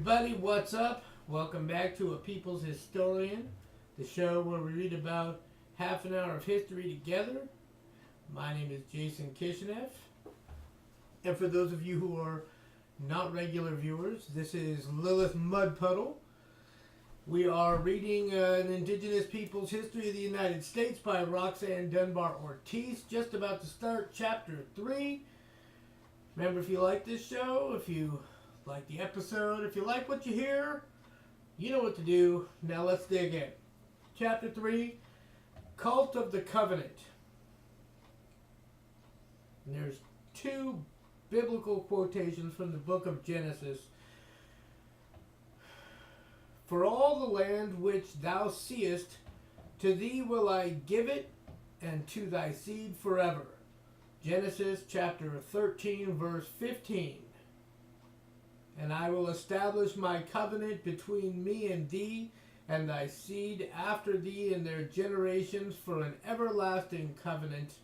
everybody, what's up? Welcome back to A People's Historian, the show where we read about half an hour of history together. My name is Jason Kishinev, and for those of you who are not regular viewers, this is Lilith Mudpuddle. We are reading an Indigenous People's History of the United States by Roxanne Dunbar Ortiz, just about to start Chapter 3. Remember, if you like this show, if you like the episode, if you like what you hear, you know what to do. Now let's dig in. Chapter 3, Cult of the Covenant. And there's two biblical quotations from the book of Genesis. For all the land which thou seest, to thee will I give it, and to thy seed forever. Genesis chapter 13, verse 15. And I will establish my covenant between me and thee, and thy seed after thee in their generations for an everlasting covenant,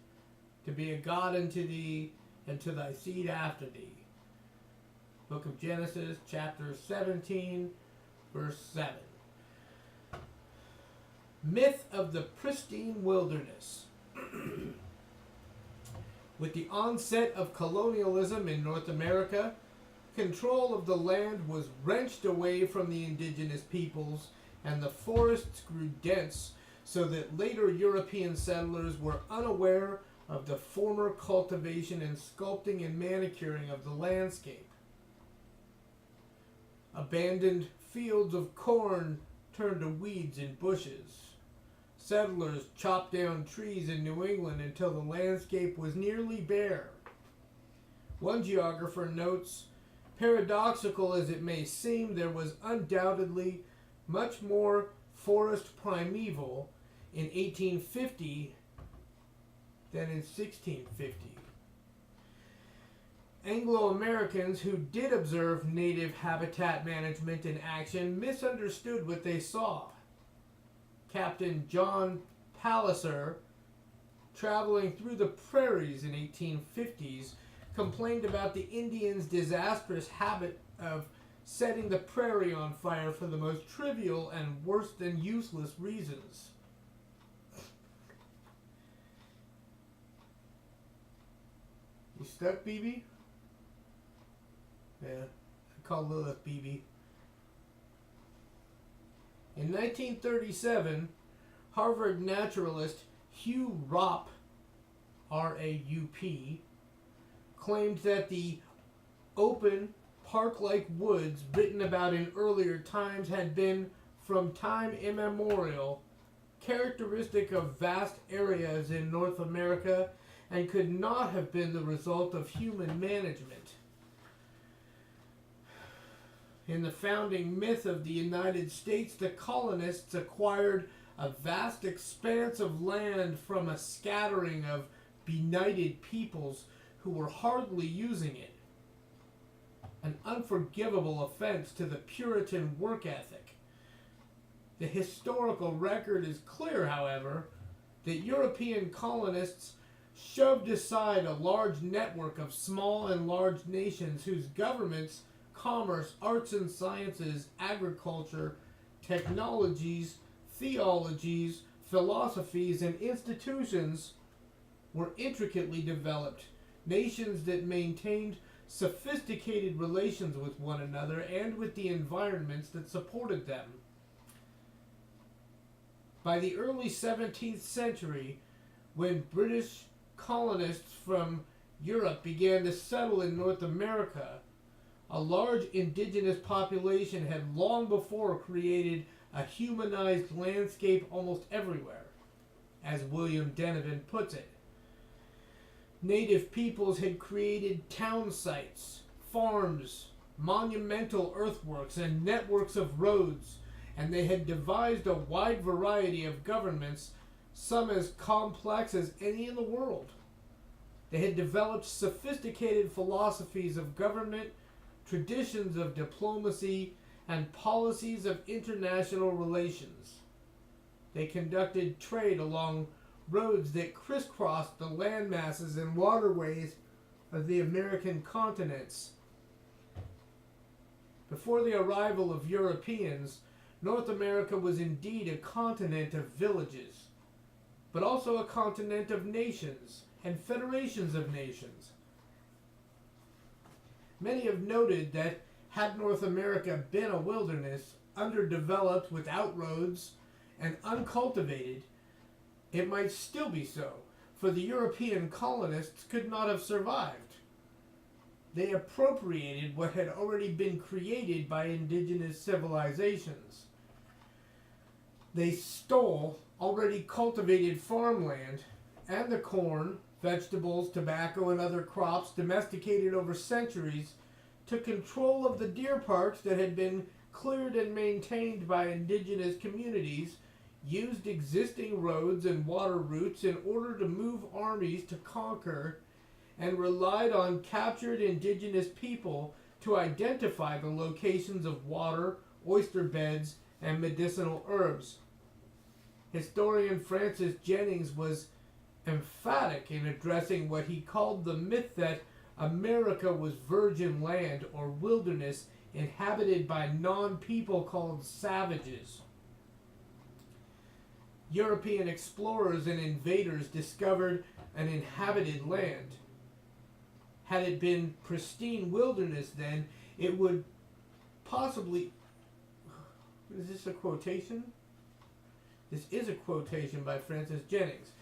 to be a God unto thee, and to thy seed after thee. Book of Genesis, chapter 17, verse 7. Myth of the pristine wilderness. With the onset of colonialism in North America, control of the land was wrenched away from the indigenous peoples, and the forests grew dense so that later European settlers were unaware of the former cultivation and sculpting and manicuring of the landscape. Abandoned fields of corn turned to weeds and bushes. Settlers chopped down trees in New England until the landscape was nearly bare. One geographer notes, paradoxical as it may seem, there was undoubtedly much more forest primeval in 1850 than in 1650. Anglo-Americans who did observe native habitat management in action misunderstood what they saw. Captain John Palliser, traveling through the prairies in 1850s, complained about the Indians' disastrous habit of setting the prairie on fire for the most trivial and worse than useless reasons. You stuck, BB? Yeah, I call Lilith BB. In 1937, Harvard naturalist Hugh Raup, R-A-U-P, claimed that the open, park-like woods written about in earlier times had been, from time immemorial, characteristic of vast areas in North America and could not have been the result of human management. In the founding myth of the United States, the colonists acquired a vast expanse of land from a scattering of benighted peoples who were hardly using it. An unforgivable offense to the Puritan work ethic. The historical record is clear, however, that European colonists shoved aside a large network of small and large nations whose governments, commerce, arts and sciences, agriculture, technologies, theologies, philosophies, and institutions were intricately developed. Nations that maintained sophisticated relations with one another and with the environments that supported them. By the early 17th century, when British colonists from Europe began to settle in North America, a large indigenous population had long before created a humanized landscape almost everywhere, as William Denevan puts it. Native peoples had created town sites, farms, monumental earthworks, and networks of roads, and they had devised a wide variety of governments, some as complex as any in the world. They had developed sophisticated philosophies of government, traditions of diplomacy, and policies of international relations. They conducted trade along roads that crisscrossed the land masses and waterways of the American continents. Before the arrival of Europeans, North America was indeed a continent of villages, but also a continent of nations and federations of nations. Many have noted that had North America been a wilderness, underdeveloped without roads, and uncultivated, it might still be so, for the European colonists could not have survived. They appropriated what had already been created by indigenous civilizations. They stole already cultivated farmland and the corn, vegetables, tobacco, and other crops domesticated over centuries, took control of the deer parks that had been cleared and maintained by indigenous communities, used existing roads and water routes in order to move armies to conquer, and relied on captured indigenous people to identify the locations of water, oyster beds, and medicinal herbs. Historian Francis Jennings was emphatic in addressing what he called the myth that America was virgin land or wilderness inhabited by non-people called savages. European explorers and invaders discovered an inhabited land. Had it been pristine wilderness, then it would possibly... Is this a quotation? This is a quotation by Francis Jennings.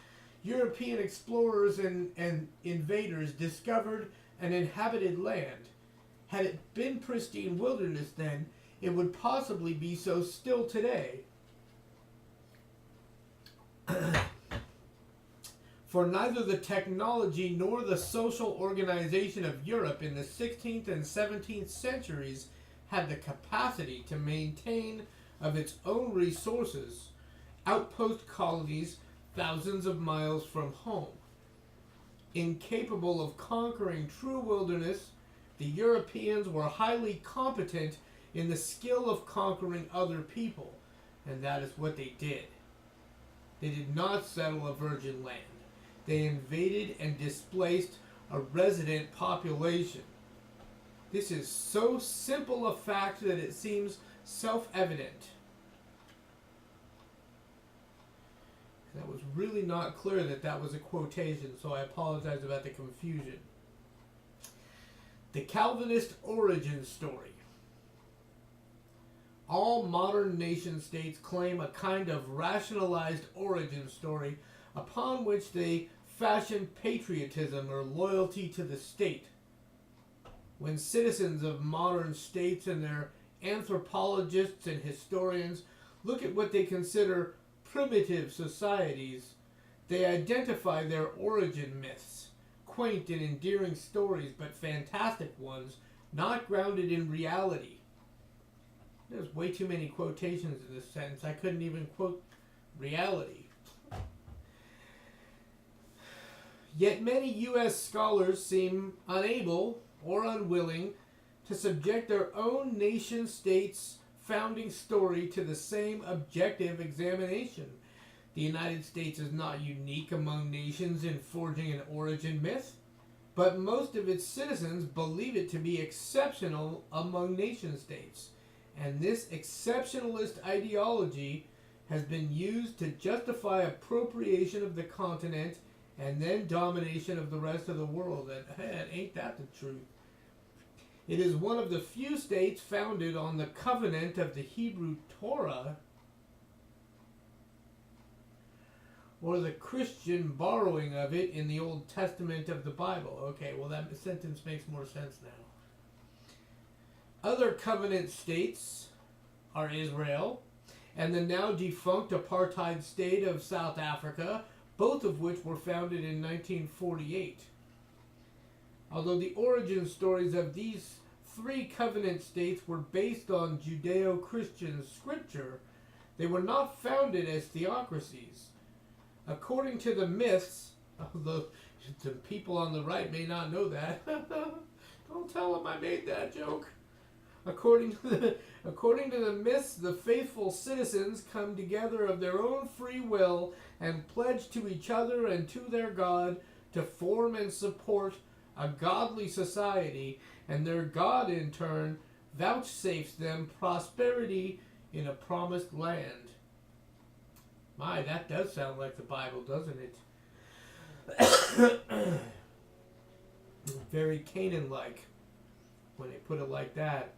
European explorers and invaders discovered an inhabited land. Had it been pristine wilderness, then it would possibly be so still today. For neither the technology nor the social organization of Europe in the 16th and 17th centuries had the capacity to maintain of its own resources outpost colonies thousands of miles from home. Incapable of conquering true wilderness, the Europeans were highly competent in the skill of conquering other people, and that is what they did. They did not settle a virgin land. They invaded and displaced a resident population. This is so simple a fact that it seems self-evident. That was really not clear that that was a quotation, so I apologize about the confusion. The Calvinist origin story. All modern nation states claim a kind of rationalized origin story upon which they fashion patriotism or loyalty to the state. When citizens of modern states and their anthropologists and historians look at what they consider primitive societies, they identify their origin myths, quaint and endearing stories, but fantastic ones, not grounded in reality. There's way too many quotations in this sentence. I couldn't even quote reality. Yet many U.S. scholars seem unable or unwilling to subject their own nation-state's founding story to the same objective examination. The United States is not unique among nations in forging an origin myth, but most of its citizens believe it to be exceptional among nation-states. And this exceptionalist ideology has been used to justify appropriation of the continent and then domination of the rest of the world. And ain't that the truth? It is one of the few states founded on the covenant of the Hebrew Torah, or the Christian borrowing of it in the Old Testament of the Bible. Okay, well that sentence makes more sense now. Other covenant states are Israel and the now defunct apartheid state of South Africa, both of which were founded in 1948. Although the origin stories of these three covenant states were based on Judeo-Christian scripture, they were not founded as theocracies. According to the myths, although the people on the right may not know that, don't tell them I made that joke. According to the myths, the faithful citizens come together of their own free will and pledge to each other and to their God to form and support a godly society, and their God in turn vouchsafes them prosperity in a promised land. My, that does sound like the Bible, doesn't it? Very Canaan-like when they put it like that.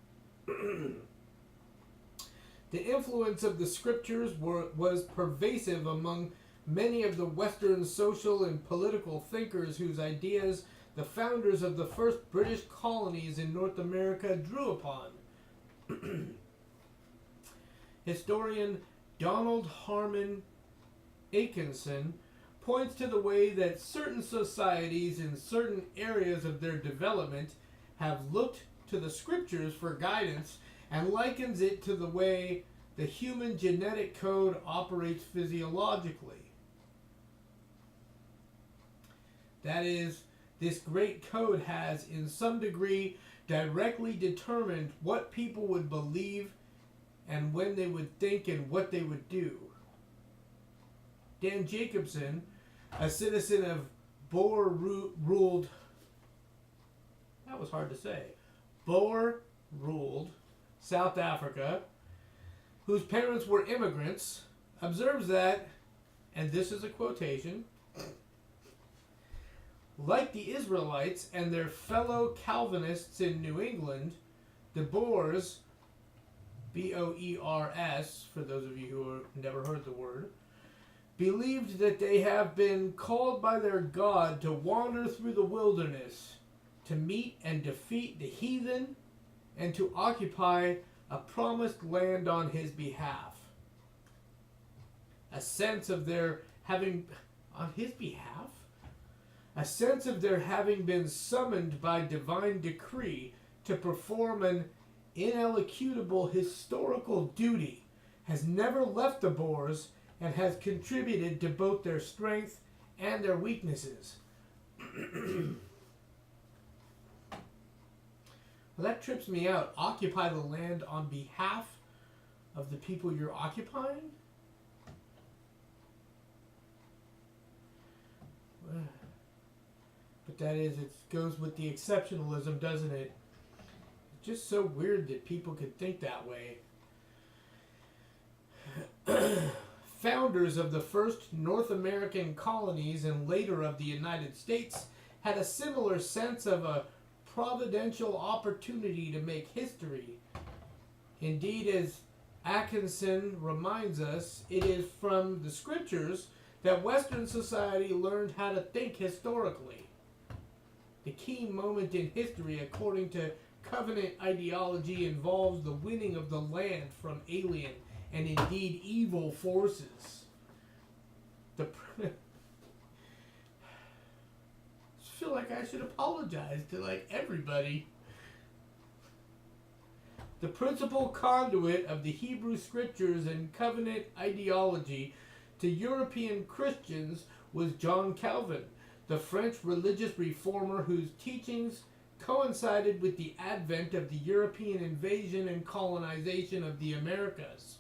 The influence of the scriptures was pervasive among many of the Western social and political thinkers whose ideas the founders of the first British colonies in North America drew upon. Historian Donald Harmon Atkinson points to the way that certain societies in certain areas of their development have looked to the scriptures for guidance and likens it to the way the human genetic code operates physiologically. That is, this great code has, in some degree, directly determined what people would believe and when they would think and what they would do. Dan Jacobson, a citizen of Boer-ruled, that was hard to say, Boer-ruled South Africa, whose parents were immigrants, observes that, and this is a quotation, like the Israelites and their fellow Calvinists in New England, the Boers, B-O-E-R-S, for those of you who have never heard the word, believed that they have been called by their God to wander through the wilderness, to meet and defeat the heathen, and to occupy a promised land on his behalf. A sense of their having, on his behalf? A sense of their having been summoned by divine decree to perform an inelucutable historical duty has never left the Boers and has contributed to both their strength and their weaknesses. Well, that trips me out. Occupy the land on behalf of the people you're occupying? But that is, it goes with the exceptionalism, doesn't it? It's just so weird that people could think that way. Founders of the first North American colonies and later of the United States had a similar sense of a providential opportunity to make history. Indeed, as Atkinson reminds us, it is from the scriptures that Western society learned how to think historically. The key moment in history, according to covenant ideology, involves the winning of the land from alien and indeed evil forces. I feel like I should apologize to everybody. The principal conduit of the Hebrew scriptures and covenant ideology to European Christians was John Calvin, the French religious reformer whose teachings coincided with the advent of the European invasion and colonization of the Americas.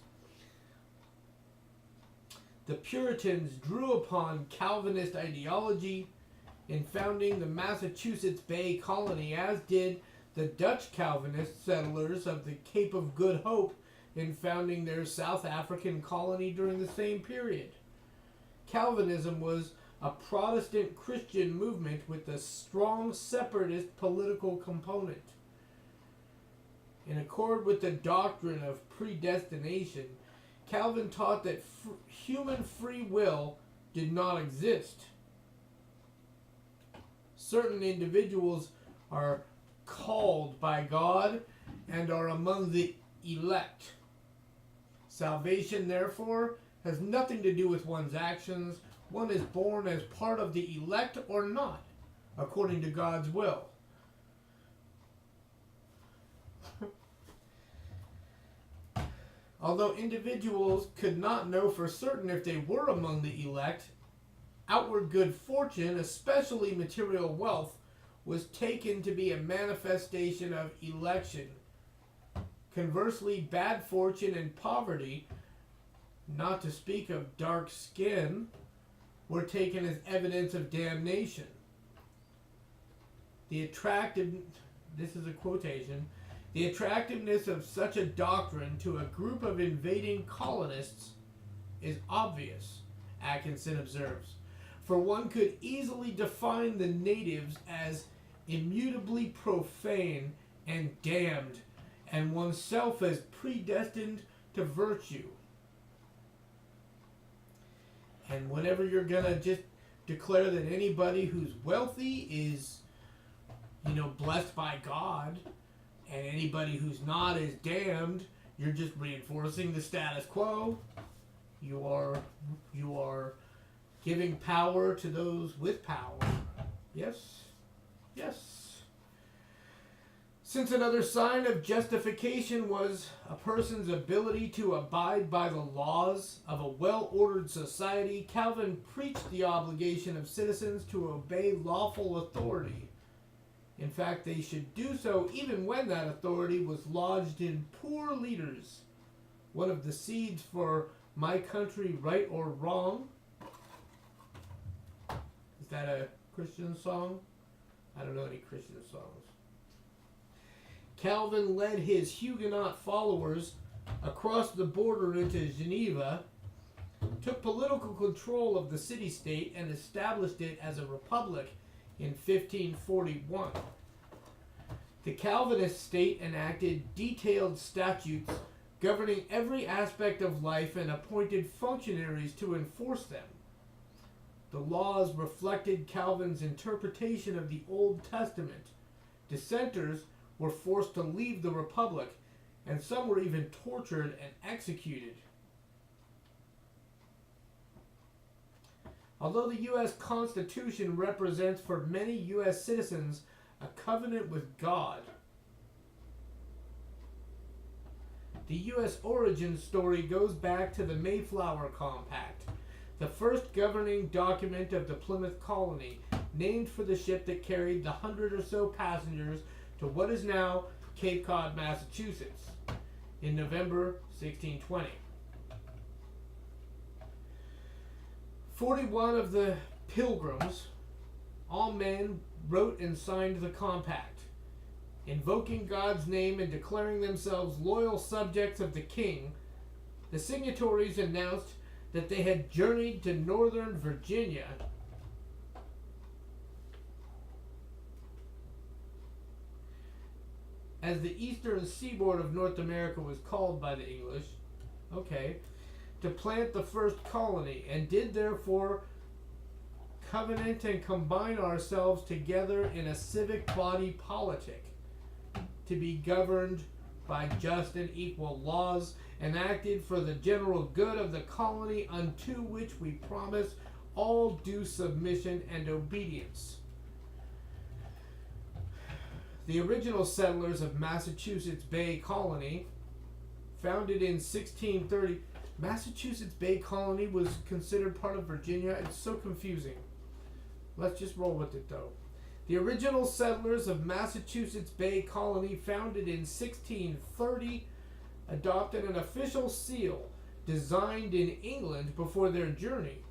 The Puritans drew upon Calvinist ideology in founding the Massachusetts Bay Colony, as did the Dutch Calvinist settlers of the Cape of Good Hope in founding their South African colony during the same period. Calvinism was a Protestant Christian movement with a strong separatist political component. In accord with the doctrine of predestination, Calvin taught that human free will did not exist. Certain individuals are called by God and are among the elect. Salvation, therefore, has nothing to do with one's actions. One is born as part of the elect or not, according to God's will. Although individuals could not know for certain if they were among the elect, outward good fortune, especially material wealth, was taken to be a manifestation of election. Conversely, bad fortune and poverty, not to speak of dark skin, were taken as evidence of damnation. This is a quotation, The attractiveness of such a doctrine to a group of invading colonists is obvious, Atkinson observes, for one could easily define the natives as immutably profane and damned, and oneself as predestined to virtue. And whenever you're gonna just declare that anybody who's wealthy is, blessed by God, and anybody who's not is damned, you're just reinforcing the status quo. You are giving power to those with power. Yes. Yes. Since another sign of justification was a person's ability to abide by the laws of a well-ordered society, Calvin preached the obligation of citizens to obey lawful authority. In fact, they should do so even when that authority was lodged in poor leaders. One of the seeds for My Country, Right or Wrong. Is that a Christian song? I don't know any Christian songs. Calvin led his Huguenot followers across the border into Geneva, took political control of the city-state, and established it as a republic in 1541. The Calvinist state enacted detailed statutes governing every aspect of life and appointed functionaries to enforce them. The laws reflected Calvin's interpretation of the Old Testament. Dissenters were forced to leave the Republic, and some were even tortured and executed. Although the U.S. Constitution represents for many U.S. citizens a covenant with God, the U.S. origin story goes back to the Mayflower Compact, the first governing document of the Plymouth colony, named for the ship that carried the 100 or so passengers to what is now Cape Cod, Massachusetts, in November 1620. 41 of the Pilgrims, all men, wrote and signed the compact, invoking God's name and declaring themselves loyal subjects of the king. The signatories announced that they had journeyed to northern Virginia as the eastern seaboard of North America was called by the English, to plant the first colony, and did therefore covenant and combine ourselves together in a civic body politic, to be governed by just and equal laws, enacted for the general good of the colony, unto which we promise all due submission and obedience. The original settlers of Massachusetts Bay Colony, founded in 1630, Massachusetts Bay Colony was considered part of Virginia. It's so confusing. Let's just roll with it, though. The original settlers of Massachusetts Bay Colony, founded in 1630, adopted an official seal designed in England before their journey.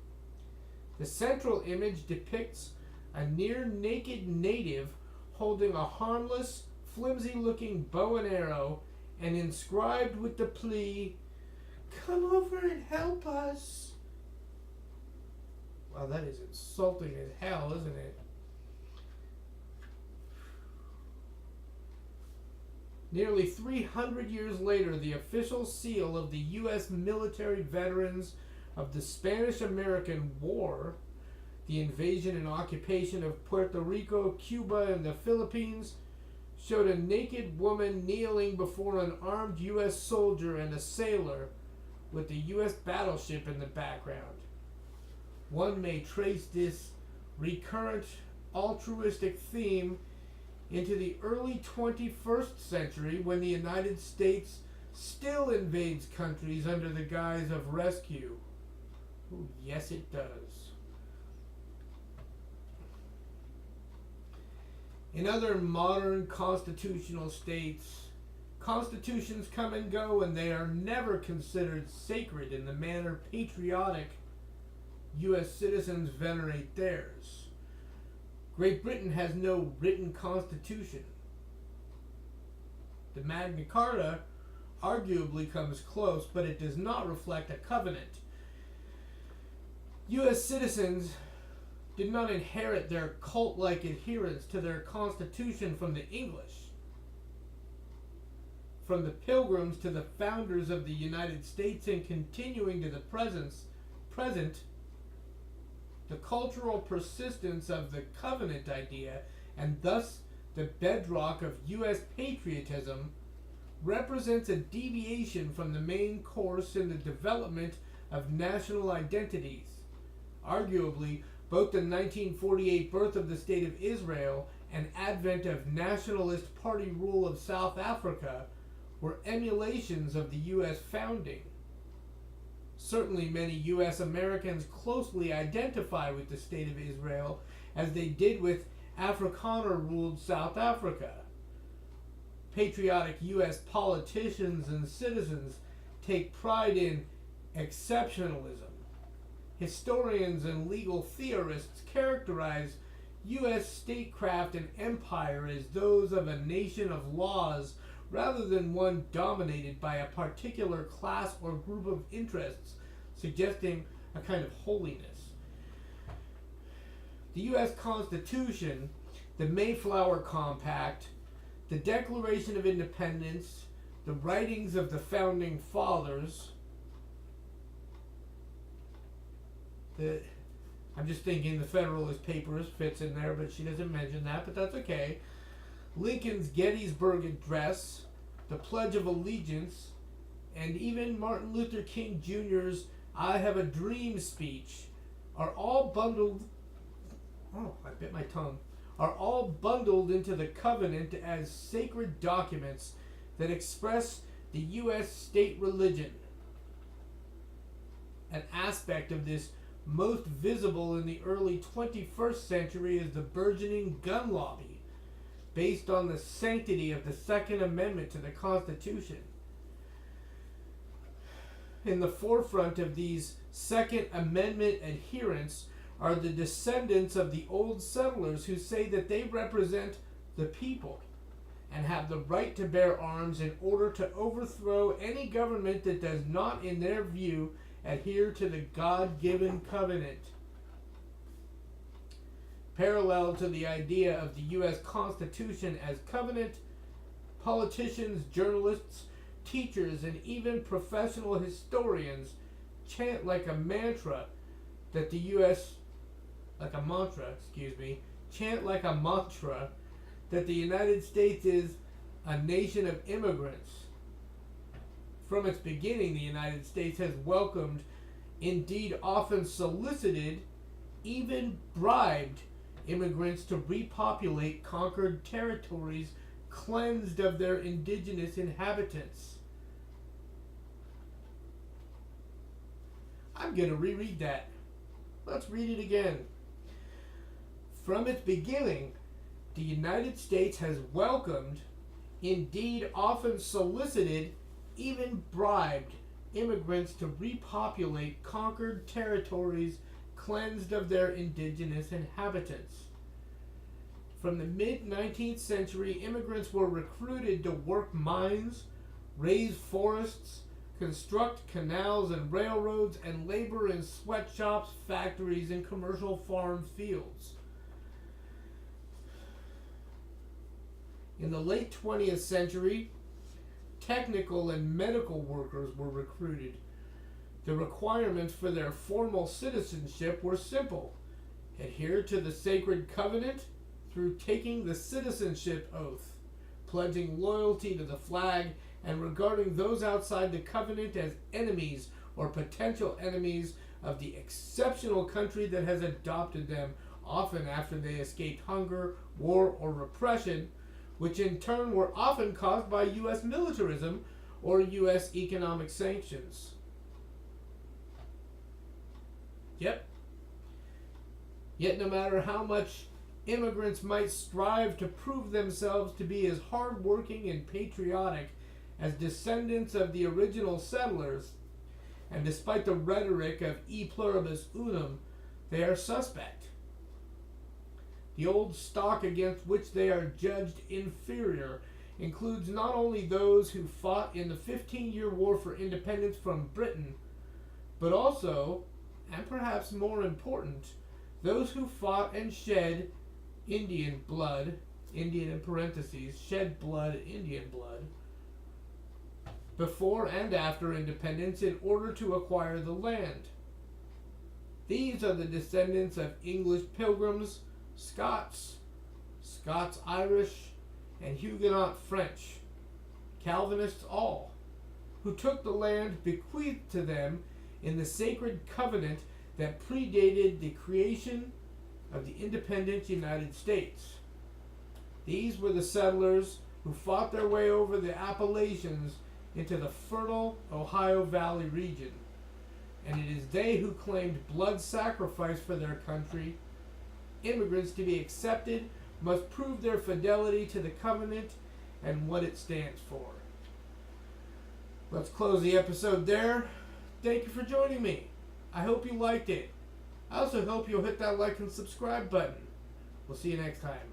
The central image depicts a near-naked native holding a harmless, flimsy-looking bow and arrow, and inscribed with the plea, "Come over and help us." Wow, that is insulting as hell, isn't it? Nearly 300 years later, the official seal of the U.S. military veterans of the Spanish-American War, the invasion and occupation of Puerto Rico, Cuba, and the Philippines, showed a naked woman kneeling before an armed U.S. soldier and a sailor with the U.S. battleship in the background. One may trace this recurrent altruistic theme into the early 21st century, when the United States still invades countries under the guise of rescue. Ooh, yes, it does. In other modern constitutional states, constitutions come and go, and they are never considered sacred in the manner patriotic U.S. citizens venerate theirs. Great Britain has no written constitution. The Magna Carta arguably comes close, but it does not reflect a covenant. U.S. citizens did not inherit their cult-like adherence to their Constitution from the English. From the Pilgrims to the founders of the United States and continuing to the present, the cultural persistence of the covenant idea, and thus the bedrock of U.S. patriotism, represents a deviation from the main course in the development of national identities. Arguably, both the 1948 birth of the State of Israel and advent of nationalist party rule of South Africa were emulations of the U.S. founding. Certainly many U.S. Americans closely identify with the State of Israel as they did with Afrikaner-ruled South Africa. Patriotic U.S. politicians and citizens take pride in exceptionalism. Historians and legal theorists characterize U.S. statecraft and empire as those of a nation of laws rather than one dominated by a particular class or group of interests, suggesting a kind of holiness. The U.S. Constitution, the Mayflower Compact, the Declaration of Independence, the writings of the Founding Fathers, I'm just thinking the Federalist Papers fits in there, but she doesn't mention that, but that's okay. Lincoln's Gettysburg Address, the Pledge of Allegiance, and even Martin Luther King Jr.'s I Have a Dream speech are all bundled into the covenant as sacred documents that express the U.S. state religion. An aspect of this most visible in the early 21st century is the burgeoning gun lobby, based on the sanctity of the Second Amendment to the Constitution. In the forefront of these Second Amendment adherents are the descendants of the old settlers who say that they represent the people and have the right to bear arms in order to overthrow any government that does not, in their view, adhere to the God-given covenant. Parallel to the idea of the U.S. Constitution as covenant, politicians, journalists, teachers, and even professional historians chant like a mantra that the United States is a nation of immigrants. From its beginning, the United States has welcomed, indeed often solicited, even bribed immigrants to repopulate conquered territories cleansed of their indigenous inhabitants. I'm going to reread that. Let's read it again. From its beginning, the United States has welcomed, indeed often solicited, even bribed immigrants to repopulate conquered territories cleansed of their indigenous inhabitants. From the mid-19th century, immigrants were recruited to work mines, raise forests, construct canals and railroads, and labor in sweatshops, factories, and commercial farm fields. In the late 20th century, technical and medical workers were recruited. The requirements for their formal citizenship were simple: adhere to the sacred covenant through taking the citizenship oath, pledging loyalty to the flag, and regarding those outside the covenant as enemies or potential enemies of the exceptional country that has adopted them, often after they escaped hunger, war, or repression, which in turn were often caused by U.S. militarism or U.S. economic sanctions. Yet no matter how much immigrants might strive to prove themselves to be as hardworking and patriotic as descendants of the original settlers, and despite the rhetoric of e pluribus unum, they are suspect. The old stock against which they are judged inferior includes not only those who fought in the 15-year war for independence from Britain, but also, and perhaps more important, those who fought and shed Indian blood, Indian in parentheses, shed blood, Indian blood, before and after independence in order to acquire the land. These are the descendants of English pilgrims, Scots, Scots-Irish, and Huguenot French, Calvinists all, who took the land bequeathed to them in the sacred covenant that predated the creation of the independent United States. These were the settlers who fought their way over the Appalachians into the fertile Ohio Valley region, and it is they who claimed blood sacrifice for their country. Immigrants, to be accepted, must prove their fidelity to the covenant and what it stands for. Let's close the episode there. Thank you for joining me. I hope you liked it. I also hope you'll hit that like and subscribe button. We'll see you next time.